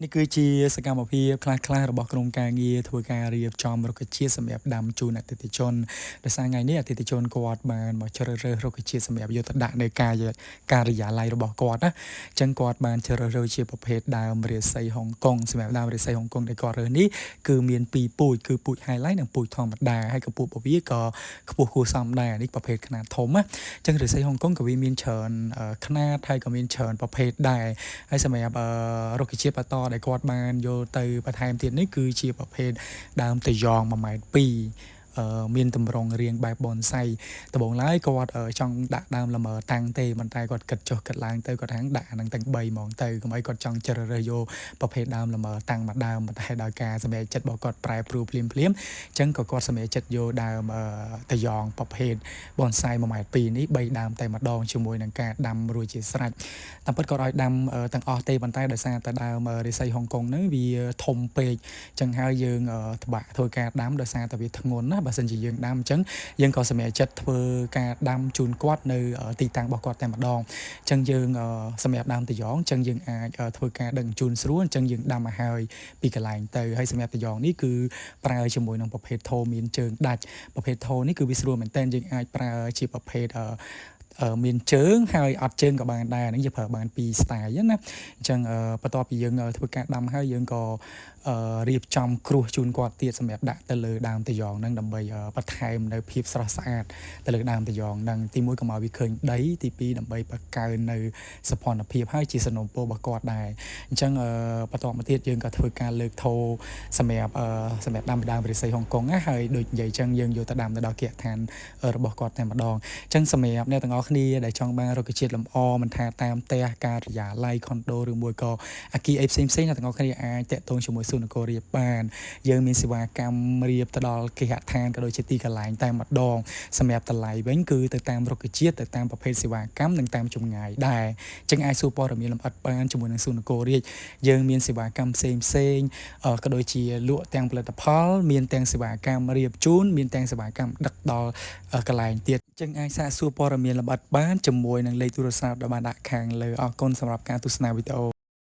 នេះគឺជាសកម្មភាពខ្លះៗរបស់ក្រុមការងារធ្វើការរៀបចំរុក្ខជាតិសម្រាប់ដាំជូនអតិថិជនដោយសារថ្ងៃនេះអតិថិជនគាត់បានមកជ្រើសរើសរុក្ខជាតិសម្រាប់យកទៅដាក់នៅការិយាល័យរបស់គាត់ណាអញ្ចឹងគាត់បានជ្រើសរើសជាប្រភេទដើមរាសីហុងកុងសម្រាប់ដើមរាសីហុងកុងដែលគាត់រើសនេះគឺមានពីរពូជគឺពូជ highlight និងពូជធម្មតាហើយក៏ពូជរបស់វាក៏ខ្ពស់គួរសមដែរនេះប្រភេទខ្នាតធំណាអញ្ចឹងរាសីហុងកុងក៏វាមានច្រើនខ្នាតហើយក៏មានច្រើនប្រភេទដែរហើយសម្រាប់រុក្ខជាតិបន្តដែលគាត់បានយកទៅបន្ថែមទៀតនេះគឺជាប្រភេទដើមតយ៉ង1.2 ម៉ែត្រមានតម្រង់រាងបែប bonsai ដំបូងឡើយគាត់ចង់ដាក់ដើមល្មើតាំងទេប៉ុន្តែគាត់គិតចុះគិតឡើងទៅគាត់ថាដាក់អានឹងទាំង3ហ្មងទៅកុំឲ្យគាត់ចង់ជ្រើសរើសយកប្រភេទដើមល្មើតាំងមួយដើមប៉ុន្តែដោយការសម្រេចចិត្តរបស់គាត់ប្រែប្រួលភ្លាមអញ្ចឹងក៏គាត់សម្រេចចិត្តយកដើមតយ៉ងប្រភេទ bonsai 1.2 ម៉ែត្រនេះ3ដើមតែម្ដងជាមួយនឹងការដាំរួចជាស្រេចតាមពិតគាត់ឲ្យដាំទាំងអស់ទេប៉ុន្តែដោយសារតែដើមរាសីហុងកុងហ្នឹងវាធំពេកអញ្ចឹងហើយយើងពិបាកធ្វើការដាំដោយសារតែវាធ្ងន់ណាបើសិនជាយើងដាំអញ្ចឹងយើងក៏សម្រេចចិត្តធ្វើការដាំជូនគាត់នៅទីតាំងរបស់គាត់តែម្ដងអញ្ចឹងយើងសម្រាប់ដើមតយ៉ងអញ្ចឹងយើងអាចធ្វើការដឹកជញ្ជូនស្រួលអញ្ចឹងយើងដាំមកហើយពីកន្លែងទៅហើយសម្រាប់តយ៉ងនេះគឺប្រើជាមួយនឹងប្រភេទធោមានជើងដាច់ប្រភេទធោនេះគឺវាស្រួលមែនតើយើងអាចប្រើជាប្រភេទមានជើងហើយអត់ជើងក៏បានដែរហ្នឹងយើងប្រើបានពីរ style ណាអញ្ចឹងបន្ទាប់ពីយើងធ្វើការដាំហើយយើងក៏រៀបចំគ្រួសជូនគាត់ទៀតសម្រាប់ដាក់ទៅលើដើមតយ៉ងហ្នឹងដើម្បីបន្ថែមនៅភាពស្រស់ស្អាតទៅលើដើមតយ៉ងហ្នឹងទី1កុំឲ្យវាឃើញដីទី2ដើម្បីបង្កើននៅសោភ័ណភាពហើយជាសំណូមពររបស់គាត់ដែរអញ្ចឹងបន្ទាប់មកទៀតយើងក៏ធ្វើការលើកធោសម្រាប់ដាំដើមរាសីហុងកុងណាហើយដូចនិយាយអញ្ចឹងយើងយកទៅដាំនៅដល់គេហដ្ឋានរបស់គាត់តែម្ដងអញ្ចឹងសម្រាប់អ្នកទាំងអស់គ្នាដែលចង់បានរុក្ខជាតិលម្អមិនថាតាមផ្ទះការិយាល័យខុនដូឬមួយក៏អគារអីផ្សេងអ្នកទាំងអស់គ្នាអាចតាក់ទងជាមួយស៊ុននគររាជបានយើងមានសេវាកម្មរៀបទៅដល់គេហដ្ឋានក៏ដូចជាទីកន្លែងតែម្ដងសម្រាប់តម្លៃវិញគឺទៅតាមរុក្ខជាតិទៅតាមប្រភេទសេវាកម្មនិងតាមចម្ងាយដែរអញ្ចឹងអាចសួរព័ត៌មានលម្អិតបានជាមួយនឹងស៊ុននគររាជយើងមានសេវាកម្មផ្សេងក៏ដូចជាលក់ទាំងផលិតផលមានទាំងសេវាកម្មរៀបជូនមានទាំងសេវាកម្មដឹកដល់កន្លែងទៀតអញ្ចឹងអាចសាកសួរព័ត៌មានលម្អិតបានជាមួយនឹងលេខទូរស័ព្ទដែលបានដាក់ខាងលើអរគុណសម្រាប់ការទស្សនាវីដេអូ